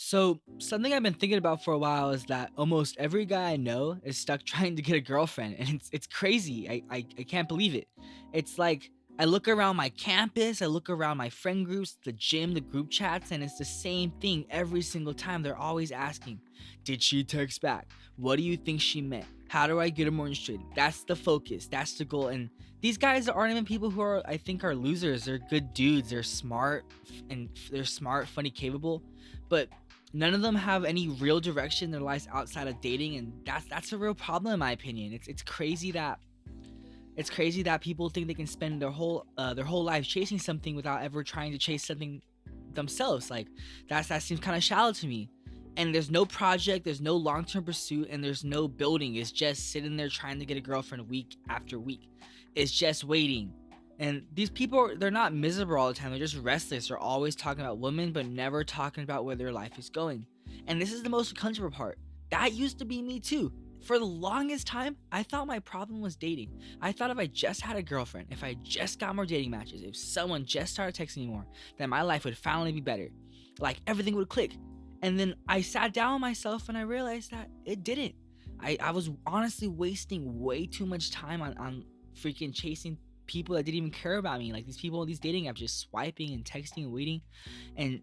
So, something I've been thinking about for a while is that almost every guy I know is stuck trying to get a girlfriend, and it's crazy. I can't believe it. It's like I look around my campus, I look around my friend groups, the gym, the group chats, and it's the same thing every single time. They're always asking, "Did she text back? What do you think she meant? How do I get her more interested?" That's the focus. That's the goal. And these guys aren't even people who are, I think, are losers. They're good dudes. They're smart, and they're smart, funny, capable, but none of them have any real direction in their lives outside of dating, and that's a real problem in my opinion. It's crazy that people think they can spend their whole life chasing something without ever trying to chase something themselves. Like that seems kind of shallow to me. And there's no project, there's no long-term pursuit, and there's no building. It's just sitting there trying to get a girlfriend week after week. It's just waiting. And these people, they're not miserable all the time. They're just restless. They're always talking about women, but never talking about where their life is going. And this is the most uncomfortable part. That used to be me too. For the longest time, I thought my problem was dating. I thought if I just had a girlfriend, if I just got more dating matches, if someone just started texting me more, then my life would finally be better. Like everything would click. And then I sat down with myself and I realized that it didn't. I was honestly wasting way too much time on freaking chasing people that didn't even care about me. Like these people on these dating apps just swiping and texting and waiting and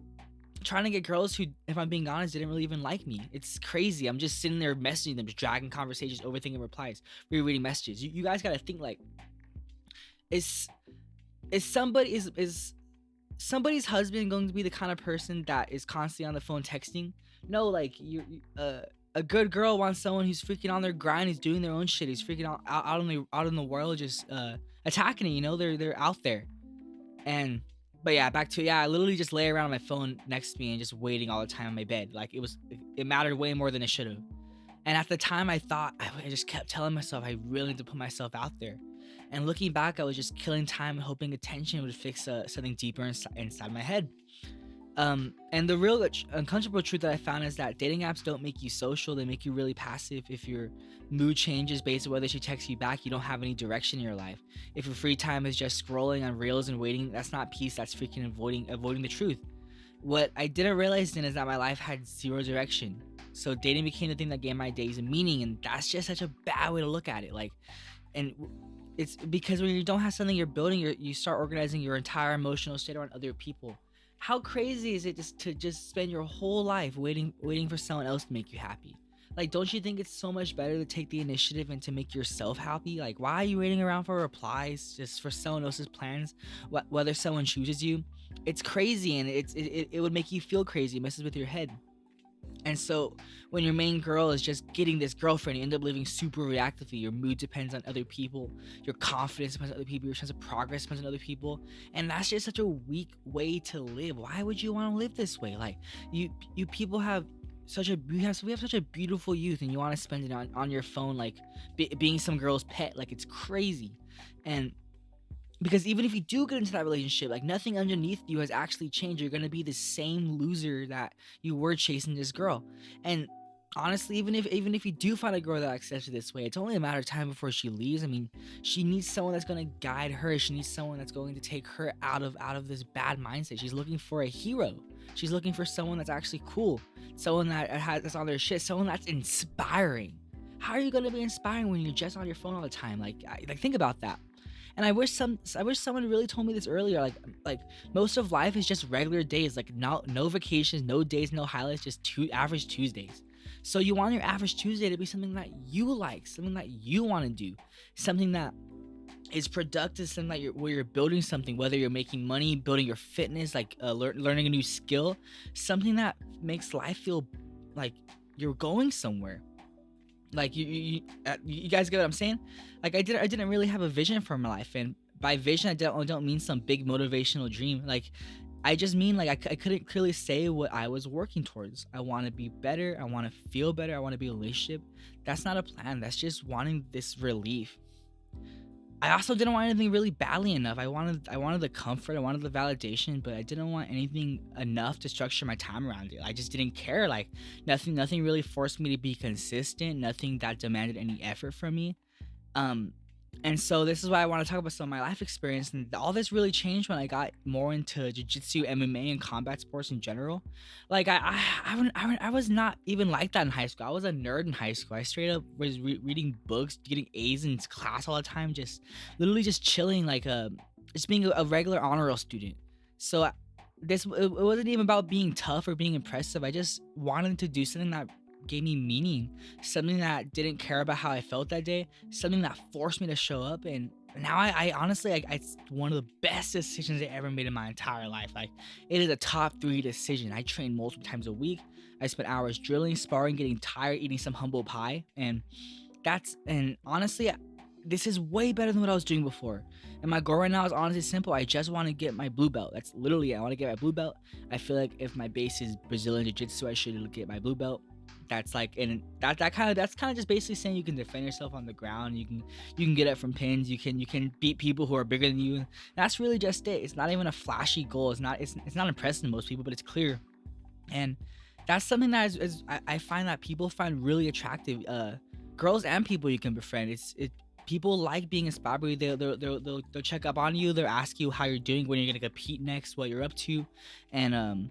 trying to get girls who, if I'm being honest, didn't really even like me. It's crazy. I'm just sitting there messaging them, just dragging conversations, overthinking replies, rereading messages. You guys gotta think like, is is somebody's husband going to be the kind of person that is constantly on the phone texting? No, like a good girl wants someone who's freaking on their grind, who's doing their own shit, who's freaking out in the world, just attacking it. They're out there. And but yeah, back to I literally just lay around on my phone next to me and just waiting all the time on my bed. Like it mattered way more than it should have. And at the time, I thought I just kept telling myself I really need to put myself out there. And looking back, I was just killing time and hoping attention would fix something deeper inside my head. And the real uncomfortable truth that I found is that dating apps don't make you social; they make you really passive. If your mood changes based on whether she texts you back, you don't have any direction in your life. If your free time is just scrolling on reels and waiting, that's not peace. That's freaking avoiding the truth. What I didn't realize then is that my life had zero direction. So dating became the thing that gave my days a meaning, and that's just such a bad way to look at it. Like, and it's because when you don't have something you're building, you start organizing your entire emotional state around other people. How crazy is it just to just spend your whole life waiting for someone else to make you happy? Like, don't you think it's so much better to take the initiative and to make yourself happy? Like, why are you waiting around for replies just for someone else's plans? Whether someone chooses you, it's crazy, and it would make you feel crazy. It messes with your head. And so when your main girl is just getting this girlfriend, you end up living super reactively. Your mood depends on other people. Your confidence depends on other people. Your sense of progress depends on other people. And that's just such a weak way to live. Why would you want to live this way? Like you people have we have such a beautiful youth, and you want to spend it on your phone, like being some girl's pet. Like it's crazy. And because even if you do get into that relationship, like nothing underneath you has actually changed. You're gonna be the same loser that you were chasing this girl. And honestly, even if you do find a girl that accepts you this way, it's only a matter of time before she leaves. I mean, she needs someone that's gonna guide her. She needs someone that's going to take her out of this bad mindset. She's looking for a hero. She's looking for someone that's actually cool, someone that's on their shit, someone that's inspiring. How are you gonna be inspiring when you're just on your phone all the time? Like think about that. And I wish someone really told me this earlier. Like most of life is just regular days. Like no vacations, no days, no highlights, just two average Tuesdays. So you want your average Tuesday to be something that you like, something that you want to do, something that is productive, something that where you're building something, whether you're making money, building your fitness, like learning a new skill, something that makes life feel like you're going somewhere. Like you guys get what I'm saying? Like I didn't really have a vision for my life, and by vision I don't mean some big motivational dream. Like I just mean like I couldn't clearly say what I was working towards. I want to be better. I want to feel better. I want to be in a relationship. That's not a plan. That's just wanting this relief. I also didn't want anything really badly enough. I wanted the comfort, I wanted the validation, but I didn't want anything enough to structure my time around it. I just didn't care. Like nothing really forced me to be consistent, nothing that demanded any effort from me. Um And so this is why I want to talk about some of my life experience. And all this really changed when I got more into jiu-jitsu, MMA, and combat sports in general. Like I was not even like that in high school. I was a nerd in high school. I straight up was reading books, getting A's in class all the time, just literally just chilling, like just being a regular honor roll student. So it wasn't even about being tough or being impressive. I just wanted to do something that gave me meaning, something that didn't care about how I felt that day, something that forced me to show up. And now I honestly, it's one of the best decisions I ever made in my entire life. Like, it is a top three decision. I train multiple times a week. I spent hours drilling, sparring, getting tired, eating some humble pie. And honestly, this is way better than what I was doing before. And my goal right now is honestly simple. I just want to get my blue belt. That's literally it. I want to get my blue belt. I feel like if my base is Brazilian Jiu-Jitsu, I should get my blue belt. That's like, and that's kind of just basically saying you can defend yourself on the ground. You can get it from pins. You can beat people who are bigger than you. That's really just it. It's not even a flashy goal. It's not impressive to most people, but it's clear. And that's something that I find that people find really attractive. Girls and people you can befriend. People like being inspired by you. They'll check up on you. They'll ask you how you're doing, when you're gonna compete next, what you're up to, and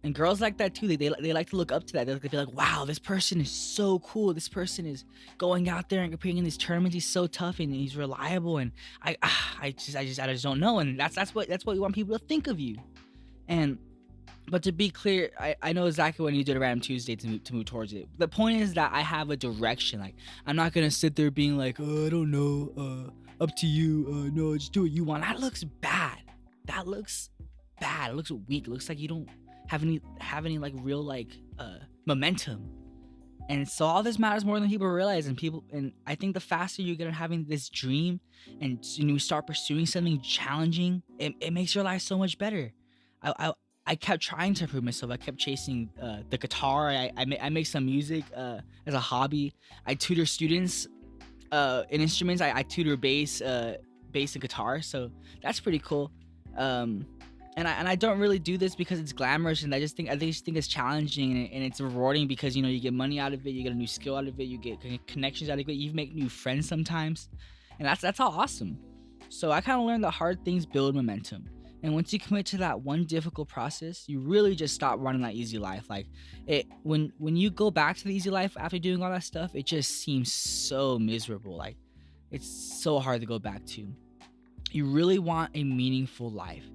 and girls like that too. They like to look up to that. They'll be like, wow, this person is so cool. This person is going out there and competing in these tournaments. He's so tough and he's reliable. And I just don't know. And that's what you want people to think of you. And but to be clear, I know exactly what you did a random Tuesday to move towards it. The point is that I have a direction. Like, I'm not gonna sit there being like, oh, I don't know, up to you. No, just do what you want. That looks bad. That looks bad. It looks weak. It looks like you don't have any like real like momentum. And so all this matters more than people realize. And I think the faster you get at having this dream, and you start pursuing something challenging, it makes your life so much better. I kept trying to improve myself. I kept chasing the guitar. I make some music as a hobby. I tutor students in instruments. I tutor bass and guitar. So that's pretty cool. And I don't really do this because it's glamorous, and I just think it's challenging, and it's rewarding because you get money out of it, you get a new skill out of it, you get connections out of it, you make new friends sometimes, and that's all awesome. So I kind of learned that hard things build momentum, and once you commit to that one difficult process, you really just stop running that easy life. Like, when you go back to the easy life after doing all that stuff, it just seems so miserable. Like, it's so hard to go back to. You really want a meaningful life.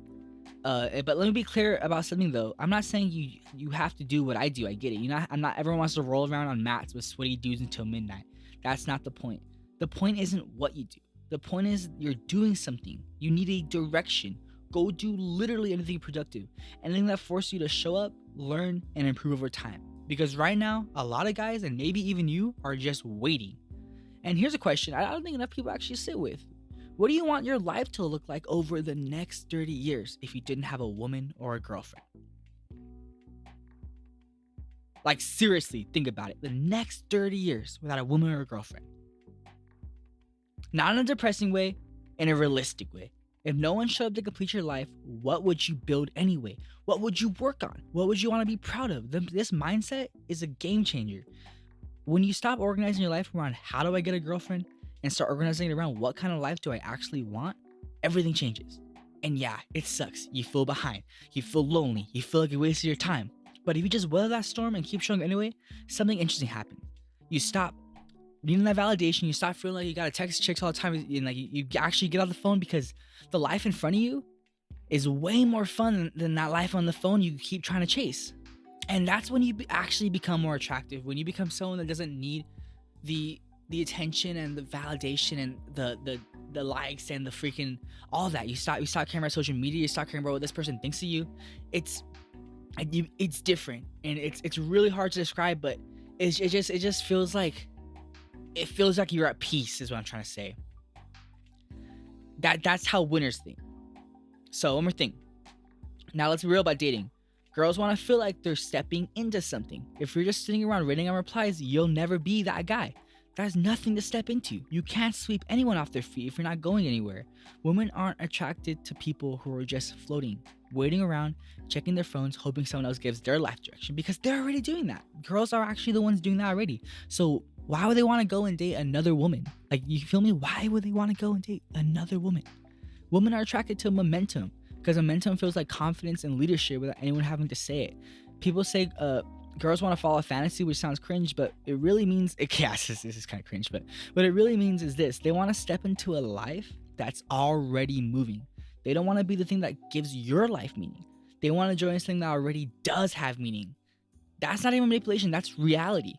But let me be clear about something though. I'm not saying you have to do what I do. I get it. I'm not. Everyone wants to roll around on mats with sweaty dudes until midnight. That's not the point. The point isn't what you do. The point is you're doing something. You need a direction. Go do literally anything productive, anything that forces you to show up, learn, and improve over time. Because right now, a lot of guys, and maybe even you, are just waiting. And here's a question I don't think enough people actually sit with. What do you want your life to look like over the next 30 years if you didn't have a woman or a girlfriend? Like, seriously, think about it. The next 30 years without a woman or a girlfriend. Not in a depressing way, in a realistic way. If no one showed up to complete your life, what would you build anyway? What would you work on? What would you want to be proud of? This mindset is a game changer. When you stop organizing your life around how do I get a girlfriend, and start organizing it around what kind of life do I actually want, everything changes. And yeah, it sucks. You feel behind. You feel lonely. You feel like you wasted your time. But if you just weather that storm and keep showing anyway, something interesting happens. You stop needing that validation. You stop feeling like you gotta text chicks all the time, and like you actually get off the phone, because the life in front of you is way more fun than that life on the phone you keep trying to chase. And that's when you actually become more attractive. When you become someone that doesn't need the attention and the validation and the likes and the freaking all that. You stop caring about social media. You stop caring about what this person thinks of you. It's different, and it's really hard to describe, but it just feels like you're at peace is what I'm trying to say. That's how winners think. So one more thing. Now let's be real about dating. Girls want to feel like they're stepping into something. If you're just sitting around reading on replies, you'll never be that guy. There's nothing to step into. You can't sweep anyone off their feet if you're not going anywhere. Women aren't attracted to people who are just floating, waiting around, checking their phones, hoping someone else gives their life direction, because they're already doing that. Girls are actually the ones doing that already. So Why would they want to go and date another woman? Like, you feel me? Why would they want to go and date another woman? Women are attracted to momentum because momentum feels like confidence and leadership without anyone having to say it. People say girls want to follow fantasy, which sounds cringe, but it really means yes, this is kind of cringe, but what it really means is this: they want to step into a life that's already moving. They don't want to be the thing that gives your life meaning. They want to join something that already does have meaning. That's not even manipulation, that's reality.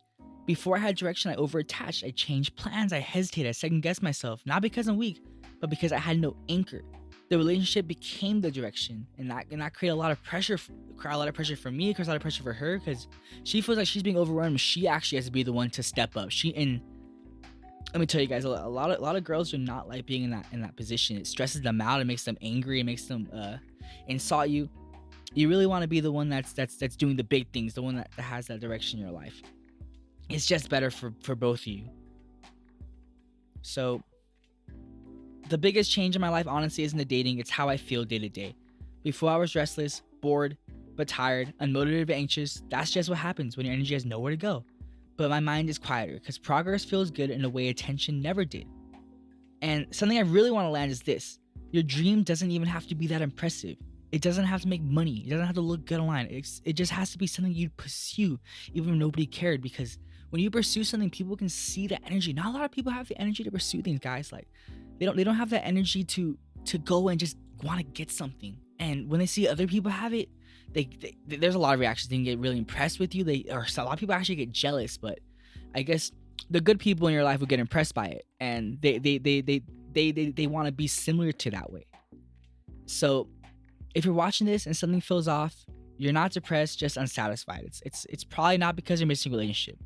Before I had direction, I overattached, I changed plans, I hesitated, I second guessed myself, not because I'm weak, but because I had no anchor. The relationship became the direction, and that created a lot of pressure. A lot of pressure for me, created a lot of pressure for her, because she feels like she's being overrun. She actually has to be the one to step up. And let me tell you guys, a lot of girls do not like being in that position. It stresses them out. It makes them angry. It makes them insult you. You really want to be the one that's doing the big things, the one that has that direction in your life. It's just better for both of you. So the biggest change in my life, honestly, isn't the dating. It's how I feel day to day. Before, I was restless, bored, but tired, unmotivated, but anxious. That's just what happens when your energy has nowhere to go. But my mind is quieter because progress feels good in a way attention never did. And something I really want to land is this: your dream doesn't even have to be that impressive. It doesn't have to make money. It doesn't have to look good online. It just has to be something you'd pursue, even if nobody cared. Because when you pursue something, people can see that energy. Not a lot of people have the energy to pursue things, guys. Like, they don't have that energy to go and just want to get something. And when they see other people have it, there's a lot of reactions. They can get really impressed with you. A lot of people actually get jealous. But I guess the good people in your life will get impressed by it, and they want to be similar to that way. So if you're watching this and something feels off, you're not depressed, just unsatisfied. It's probably not because you're missing a relationship.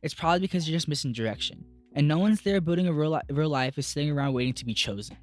It's probably because you're just missing direction. And no one's there building a real life is sitting around waiting to be chosen.